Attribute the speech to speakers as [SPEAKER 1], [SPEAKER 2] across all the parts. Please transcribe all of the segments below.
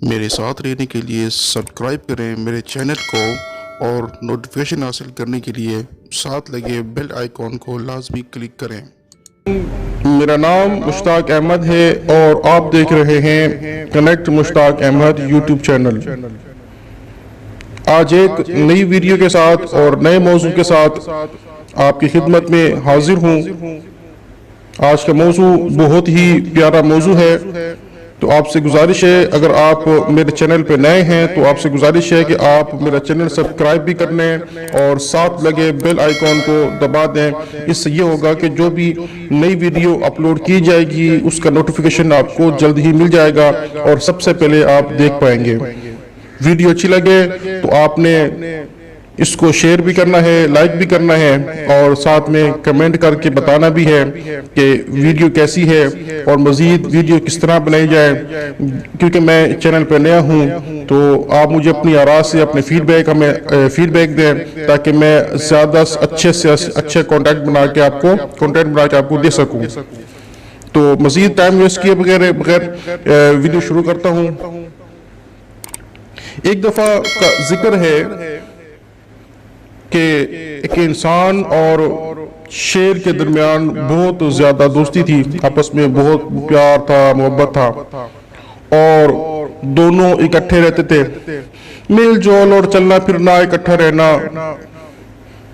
[SPEAKER 1] میرے ساتھ رہنے کے لیے سبسکرائب کریں میرے چینل کو، اور نوٹیفیکیشن حاصل کرنے کے لیے ساتھ لگے بیل آئیکن کو لازمی کلک کریں۔
[SPEAKER 2] میرا نام مشتاق احمد ہے اور آپ دیکھ رہے ہیں کنیکٹ مشتاق احمد یوٹیوب چینل۔ آج ایک نئی ویڈیو کے ساتھ اور نئے موضوع کے ساتھ آپ کی خدمت میں حاضر ہوں۔ آج کا موضوع بہت ہی پیارا موضوع ہے، تو آپ سے گزارش ہے، اگر آپ میرے چینل پہ نئے ہیں تو آپ سے گزارش ہے کہ آپ میرا چینل سبسکرائب بھی کر لیں اور ساتھ لگے بیل آئیکن کو دبا دیں۔ اس سے یہ ہوگا کہ جو بھی نئی ویڈیو اپلوڈ کی جائے گی اس کا نوٹیفیکیشن آپ کو جلد ہی مل جائے گا اور سب سے پہلے آپ دیکھ پائیں گے۔ ویڈیو اچھی لگے تو آپ نے اس کو شیئر بھی کرنا ہے، لائک بھی کرنا ہے، اور ساتھ میں کمنٹ کر کے بتانا بھی ہے کہ ویڈیو کیسی ہے اور مزید ویڈیو کس طرح بنائی جائے۔ کیونکہ میں چینل پہ نیا ہوں تو آپ مجھے اپنی آراء سے اپنے فیڈ بیک دیں تاکہ میں زیادہ اچھے سے اچھے کنٹینٹ بنا کے آپ کو دے سکوں۔ تو مزید ٹائم ویسٹ کیے بغیر ویڈیو شروع کرتا ہوں۔ ایک دفعہ کا ذکر ہے کہ ایک انسان اور شیر کے درمیان بہت زیادہ دوستی تھی، آپس میں بہت پیار تھا، محبت تھا، اور دونوں اکٹھے رہتے تھے۔ میل جول اور چلنا پھرنا، اکٹھا رہنا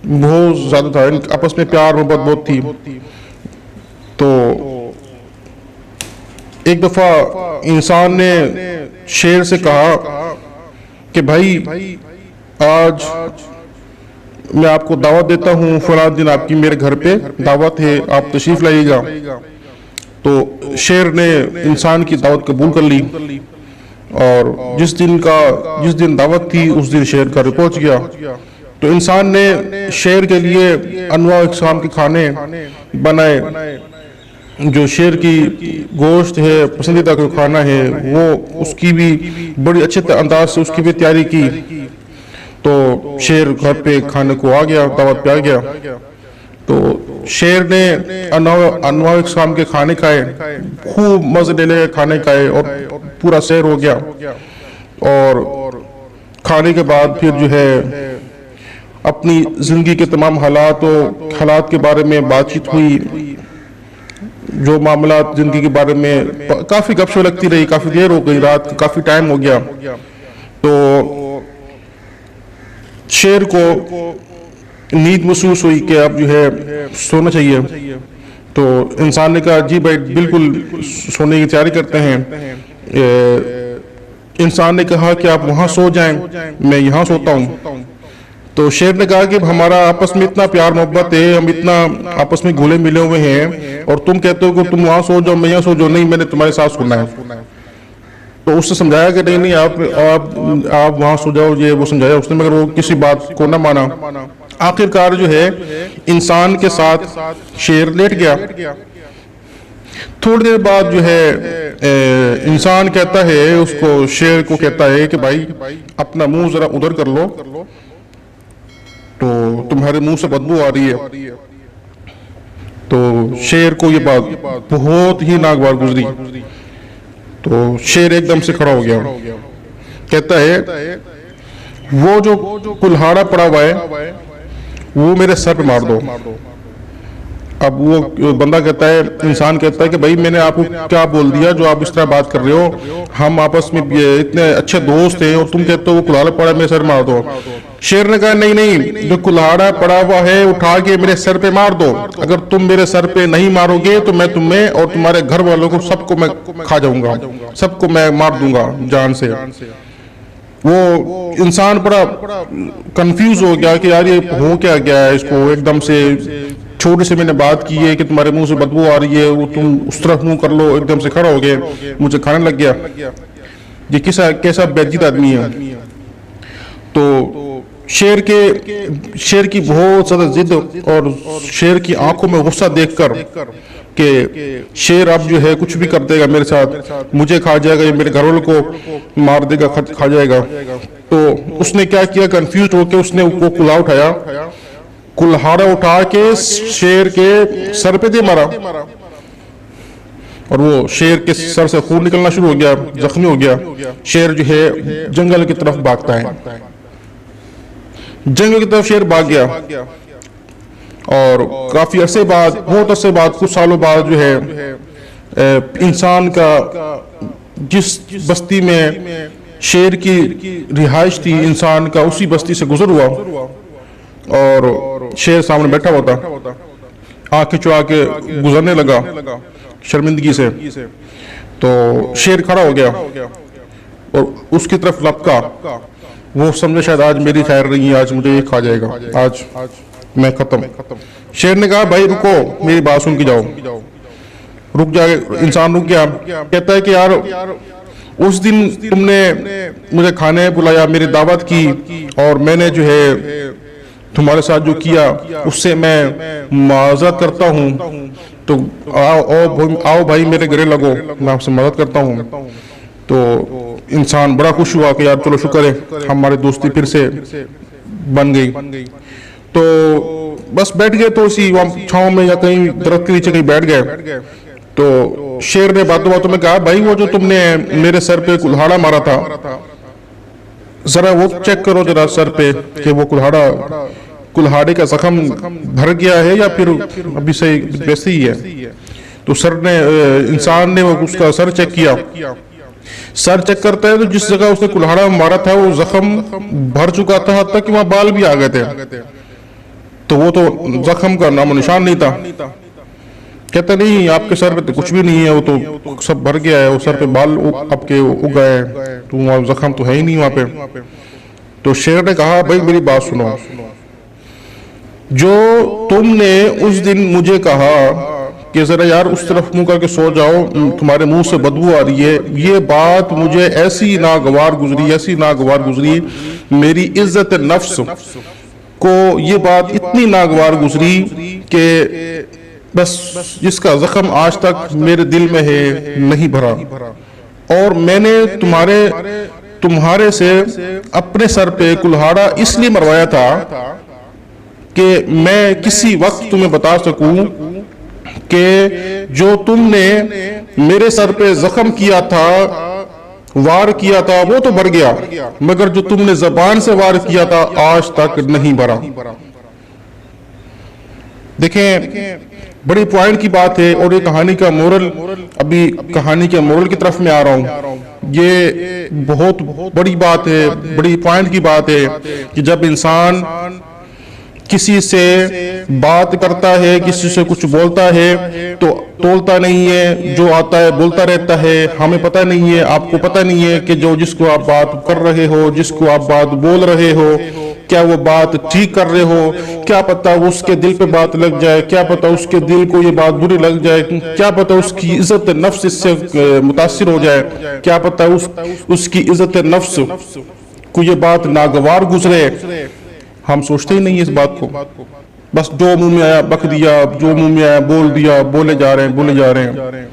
[SPEAKER 2] بہت زیادہ تھا، آپس میں پیار محبت بہت تھی۔ تو ایک دفعہ انسان نے شیر سے کہا کہ بھائی آج میں آپ کو دعوت دیتا ہوں، فلاں دن آپ کی میرے گھر پہ دعوت ہے، آپ تشریف لائیے گا۔ تو شیر نے انسان کی دعوت قبول کر لی، اور جس دن دعوت تھی اس دن شیر گھر پہنچ گیا۔ تو انسان نے شیر کے لیے انواع اقسام کے کھانے بنائے۔ جو شیر کی گوشت ہے، پسندیدہ کوئی کھانا ہے، وہ اس کی بھی بڑی اچھے انداز سے اس کی بھی تیاری کی۔ تو شیر گھر پہ کھانے کو آ گیا، دعوت پہ آ گیا۔ تو شیر نے انواع اقسام کے کھانے کھائے، خوب مزے لے کھانے کھائے، اور پورا سیر ہو گیا۔ اور کھانے کے بعد پھر جو ہے اپنی زندگی کے تمام حالات کے بارے میں بات چیت ہوئی، جو معاملات زندگی کے بارے میں کافی گپ شپ لگتی رہی، کافی دیر ہو گئی، رات کافی ٹائم ہو گیا۔ تو شیر کو نیند محسوس ہوئی کہ اب جو ہے سونا چاہیے۔ تو انسان نے کہا جی بھائی بالکل سونے کی تیاری کرتے ہیں۔ انسان نے کہا کہ آپ وہاں سو جائیں، میں یہاں سوتا ہوں۔ تو شیر نے کہا کہ ہمارا آپس میں اتنا پیار محبت ہے، ہم اتنا آپس میں گھلے ملے ہوئے ہیں، اور تم کہتے ہو کہ تم وہاں سو جاؤ میں یہاں سو جاؤ، نہیں میں نے تمہارے ساتھ سونا ہے۔ تو اس سے سمجھایا کہ نہیں آپ وہاں سو جاؤ، یہ وہ سمجھایا اس نے، مگر وہ کسی بات کو نہ مانا۔ آخر کار جو ہے انسان کے ساتھ شیر لیٹ گیا۔ تھوڑی دیر بعد جو ہے انسان کہتا ہے اس کو، شیر کو کہتا ہے کہ بھائی اپنا منہ ذرا ادھر کر لو، تو تمہارے منہ سے بدبو آ رہی ہے۔ تو شیر کو یہ بات بہت ہی ناگوار گزری۔ تو شیر ایک دم سے کھڑا ہو گیا، کہتا ہے وہ جو کلہاڑا پڑا ہوا ہے وہ میرے سر پہ مار دو۔ اب وہ بندہ کہتا ہے، انسان کہتا ہے کہ بھائی میں نے آپ کو کیا بول دیا جو آپ اس طرح بات کر رہے ہو، ہم آپس میں اتنے اچھے دوست ہیں اور تم کہتے ہو وہ کلہاڑا پڑا ہے میرے سر مار دو۔ شیر نے کہا نہیں، جو کلہاڑا پڑا ہوا ہے اٹھا کے میرے سر پہ مار دو، اگر تم میرے سر پہ نہیں مارو گے تو میں تمہیں اور تمہارے گھر والوں کو سب کو میں کھا جاؤں گا، سب کو میں مار دوں گا جان سے۔ وہ انسان بڑا کنفیوز ہو گیا کہ یار یہ ہو کیا گیا ہے اس کو، ایک دم سے چھوٹے سے میں نے بات کی ہے کہ تمہارے منہ سے بدبو آ رہی ہے، وہ تم اس طرح منہ کر لو، ایک دم سے کھڑا ہو گئے، مجھے کھانے لگ گیا۔ یہ کیسا بیجید آدمی ہے۔ تو شیر کی بہت زیادہ ضد اور شیر کی آنکھوں میں غصہ دیکھ کر کہ شیر اب جو ہے کچھ بھی کر دے گا میرے ساتھ، مجھے کھا جائے گا، یا میرے گھر والوں کو مار دے گا، کھا جائے گا۔ تو اس نے کیا کیا، کنفیوزڈ ہو کے اس نے وہ کلہاڑا اٹھا کے شیر کے سر پہ دے مارا۔ اور وہ شیر کے سر سے خون نکلنا شروع ہو گیا, زخمی ہو گیا. شیر جو ہے جنگل کی طرف بھاگتا ہے, جنگل کی طرف شیر بھاگ گیا, اور کافی عرصے بعد, بہت عرصے بعد, کچھ سالوں بعد جو ہے انسان کا جس بستی میں شیر کی رہائش تھی, انسان کا اسی بستی سے گزر ہوا, اور شیر سامنے بیٹھا ہوا تھا, آنکھیں چڑھا کے گزرنے لگا شرمندگی سے. تو شیر کھڑا ہو گیا اور اس کی طرف لپکا. وہ سمجھے شاید آج میری خیر نہیں ہے, آج مجھے یہ کھا جائے گا, آج میں ختم. شیر نے کہا بھائی رکو, میری بات سن کے جاؤ. رک جائے, انسان رک گیا. کہتا ہے کہ یار اس دن تم نے مجھے کھانے بلایا, میری دعوت کی, اور میں نے جو ہے تمہارے ساتھ جو کیا اس سے میں معذرت کرتا ہوں. تو آؤ بھائی میرے گلے لگو, میں آپ سے مدد کرتا ہوں. تو انسان بڑا خوش ہوا کہ یار چلو شکر ہے, ہماری دوستی پھر سے بن گئی. تو بس بیٹھ گئے, تو اسی چھاؤں میں یا کہیں درخت کے نیچے کہیں بیٹھ گئے. تو شیر نے باتوں باتوں میں کہا بھائی وہ جو تم نے میرے سر پہ کلہاڑا مارا تھا, ذرا وہ چیک کرو ذرا سر پہ کہ وہ کلہاڑے کا زخم بھر گیا ہے یا پھر ابھی سے ویسے ہی ہے. تو انسان نے اس کا سر چیک کیا. سر چیک کرتا ہے تو جس جگہ اس نے کلہاڑا مارا تھا وہ زخم بھر چکا تھا, حتیٰ کہ وہاں بال بھی آ گئے تھے. تو وہ تو زخم کا نام و نشان نہیں تھا. کہتا نہیں آپ کے سر پہ تو کچھ بھی نہیں ہے, وہ تو سب بھر گیا ہے, وہ سر پہ بال آپ کے اگ گئے, تو وہاں زخم تو ہے ہی نہیں وہاں پہ. تو شیر نے کہا بھائی میری بات سنو, جو تم نے اس دن مجھے کہا کہ ذرا یار اس طرف منہ کر کے سو جاؤ, تمہارے منہ سے بدبو آ رہی ہے, یہ بات مجھے ایسی ناگوار گزری, میری عزت نفس کو یہ بات اتنی ناگوار گزری کہ بس جس کا زخم آج تک میرے دل میں ہے نہیں بھرا. اور میں نے تمہارے سے اپنے سر پہ کلہاڑا اس لیے مروایا تھا کہ میں کسی وقت تمہیں بتا سکوں کہ جو تم نے میرے سر پہ زخم کیا تھا, وار کیا تھا, وہ تو بھر گیا, مگر جو تم نے زبان سے وار کیا تھا آج تک نہیں بھرا. دیکھیں بڑی پوائنٹ کی بات ہے, اور یہ کہانی کا مورل, ابھی کہانی کے مورل کی طرف میں آ رہا ہوں. یہ بہت بڑی بات ہے, بڑی پوائنٹ کی بات ہے کہ جب انسان کسی سے بات کرتا ہے, کسی سے کچھ بولتا ہے تو تولتا نہیں ہے, جو آتا ہے بولتا رہتا ہے. ہمیں پتہ نہیں ہے, آپ کو پتہ نہیں ہے کہ جس کو آپ بات کر رہے ہو, جس کو آپ بات بول رہے ہو, کیا وہ بات ٹھیک کر رہے ہو, کیا پتہ اس کے دل پہ بات لگ جائے, کیا پتہ اس کے دل کو یہ بات بری لگ جائے, کیا پتہ اس کی عزت نفس اس سے متاثر ہو جائے, کیا پتہ اس کی عزت نفس کو یہ بات ناگوار گزرے. ہم سوچتے ہی نہیں ہیں اس بات کو, بس جو منہ میں آیا بک دیا, جو منہ میں آیا بول دیا, بولے جا رہے ہیں.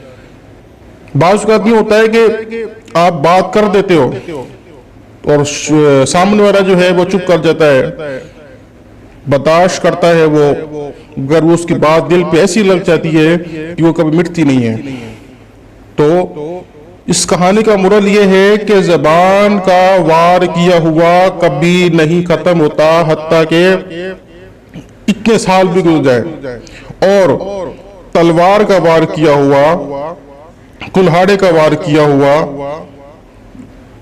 [SPEAKER 2] بعض اوقات یہ ہوتا ہے کہ آپ بات کر دیتے ہو اور سامنے والا جو ہے وہ چپ کر جاتا ہے, برداشت کرتا ہے وہ, اگر وہ اس کی بات دل پہ ایسی لگ جاتی ہے کہ وہ کبھی مٹتی نہیں ہے. تو اس کہانی کا مورل یہ ہے کہ زبان کا وار کیا ہوا کبھی نہیں ختم ہوتا, حتیٰ کہ اتنے سال بھی گزر جائے. اور تلوار کا وار کیا ہوا, کلہاڑے کا وار کیا ہوا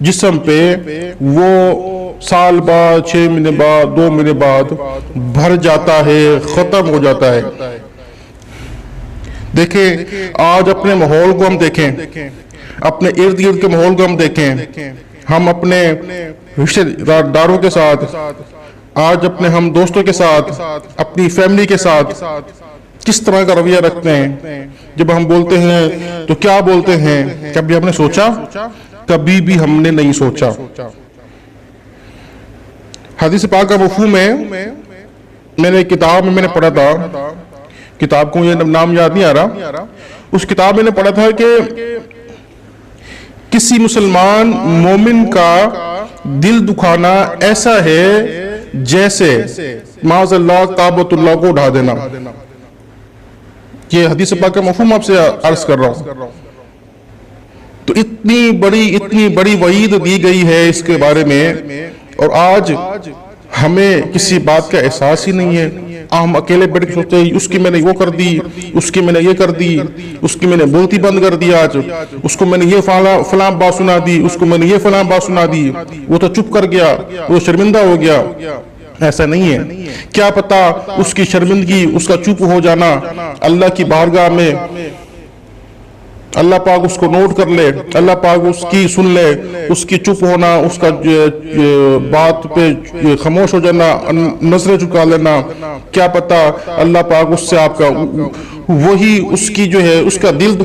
[SPEAKER 2] جسم پہ, وہ سال بعد, 6 مہینے بعد, 2 مہینے بعد بھر جاتا ہے, ختم ہو جاتا ہے. دیکھیں آج اپنے ماحول کو ہم دیکھیں, اپنے ارد گرد کے ماحول کو ہم دیکھیں, ہم اپنے رشتہ داروں کے ساتھ, آج اپنے ہم دوستوں کے ساتھ, اپنی فیملی کے ساتھ کس طرح کا رویہ رکھتے ہیں. جب ہم بولتے ہیں تو کیا بولتے ہیں, کبھی ہم نے سوچا, کبھی بھی ہم نے نہیں سوچا. حدیث پاک کا مفہوم ہے, میں نے کتاب میں پڑھا تھا, کتاب کو یہ نام یاد نہیں آ رہا, اس کتاب میں نے پڑھا تھا کہ کسی مسلمان مومن کا دل دکھانا ایسا ہے جیسے معاذ اللہ کعبۃ اللہ کو اڑا دینا. یہ حدیث پاک کا مفہوم آپ سے عرض کر رہا ہوں. تو اتنی بڑی وعید دی گئی ہے اس کے بارے میں، اور آج ہمیں کسی بات کا احساس ہی نہیں ہے. ہم اکیلے بیٹھ کے سوچتے ہیں اس کی میں نے وہ کر دی، اس کی میں نے یہ کر دی، اس کی میں نے بولتی بند کر دی، آج اس کو میں نے یہ فلاں بات سنا دی، اس کو میں نے یہ فلاں بات سنا دی، وہ تو چپ کر گیا، وہ شرمندہ ہو گیا. ایسا نہیں ہے. کیا پتا اس کی شرمندگی، اس کا چپ ہو جانا اللہ کی بارگاہ میں اللہ پاک اس کو نوٹ کر لے، اللہ پاک اس کی سن لے، اس کی چپ ہونا، اس کا بات پہ خاموش ہو جانا، نظریں جھکا لینا، کیا پتا اللہ پاک اس سے آپ کا وہی اس کی جو ہے اس کا دل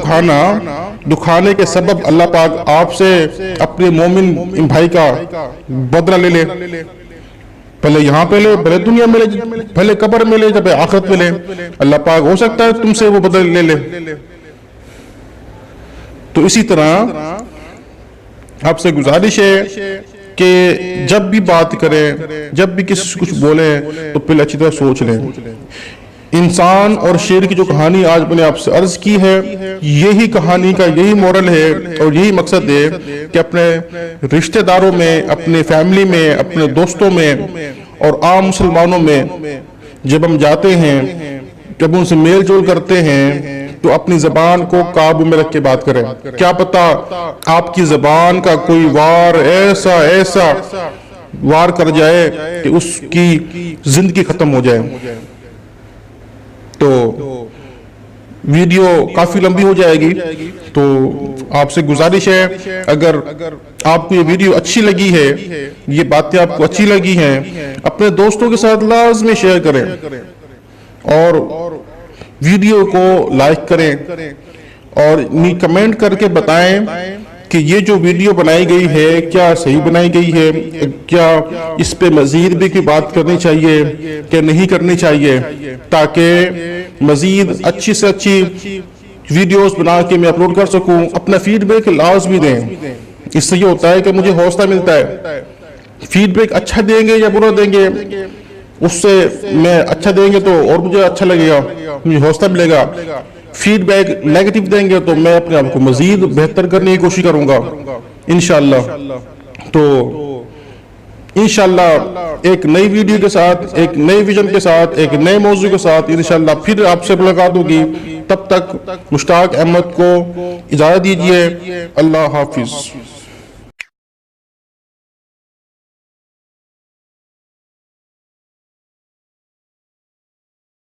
[SPEAKER 2] دکھانے کے سبب اللہ پاک آپ سے اپنے مومن بھائی کا بدلہ لے لے. پہلے یہاں پہ لے، پہلے دنیا میں لے، پہلے قبر میں لے، جب آخرت میں لے. اللہ پاک ہو سکتا ہے تم سے وہ بدلہ لے لے. تو اسی طرح آپ سے گزارش ہے کہ جب بھی بات کریں، جب بھی کسی سے کچھ بولیں تو پہلے اچھی طرح سوچ لیں. انسان اور شیر کی جو کہانی آج میں نے آپ سے عرض کی ہے، یہی کہانی کا یہی مورل ہے اور یہی مقصد ہے کہ اپنے رشتہ داروں میں، اپنے فیملی میں، اپنے دوستوں میں اور عام مسلمانوں میں جب ہم جاتے ہیں، جب ان سے میل جول کرتے ہیں تو اپنی زبان کو قابو میں رکھ کے بات کریں. کیا پتا آپ کی زبان کا کوئی وار ایسا وار کر جائے کہ اس کی زندگی ختم ہو جائے. تو ویڈیو کافی لمبی ہو جائے گی، تو آپ سے گزارش ہے اگر آپ کو یہ ویڈیو اچھی لگی ہے، یہ باتیں آپ کو اچھی لگی ہیں، اپنے دوستوں کے ساتھ لازمی شیئر کریں اور ویڈیو کو لائک کریں اور کمنٹ کر کے بتائیں کہ یہ جو ویڈیو بنائی گئی ہے کیا صحیح بنائی گئی ہے، کیا اس پہ مزید بھی کوئی بات کرنی چاہیے کہ نہیں کرنی چاہیے، تاکہ مزید اچھی سے اچھی ویڈیوز بنا کے میں اپلوڈ کر سکوں. اپنا فیڈ بیک لازمی دیں، اس سے یہ ہوتا ہے کہ مجھے حوصلہ ملتا ہے. فیڈ بیک اچھا دیں گے یا برا دیں گے، اس سے میں اچھا دیں گے تو اور مجھے اچھا لگے گا، مجھے حوصلہ ملے گا. فیڈ بیک نیگیٹو دیں گے تو میں اپنے آپ کو مزید بہتر کرنے کی کوشش کروں گا انشاءاللہ. تو انشاءاللہ ایک نئی ویڈیو کے ساتھ، ایک نئی ویژن کے ساتھ، ایک نئے موضوع کے ساتھ انشاءاللہ پھر آپ سے ملاقات ہوگی. تب تک مشتاق احمد کو اجازت دیجیے. اللہ حافظ.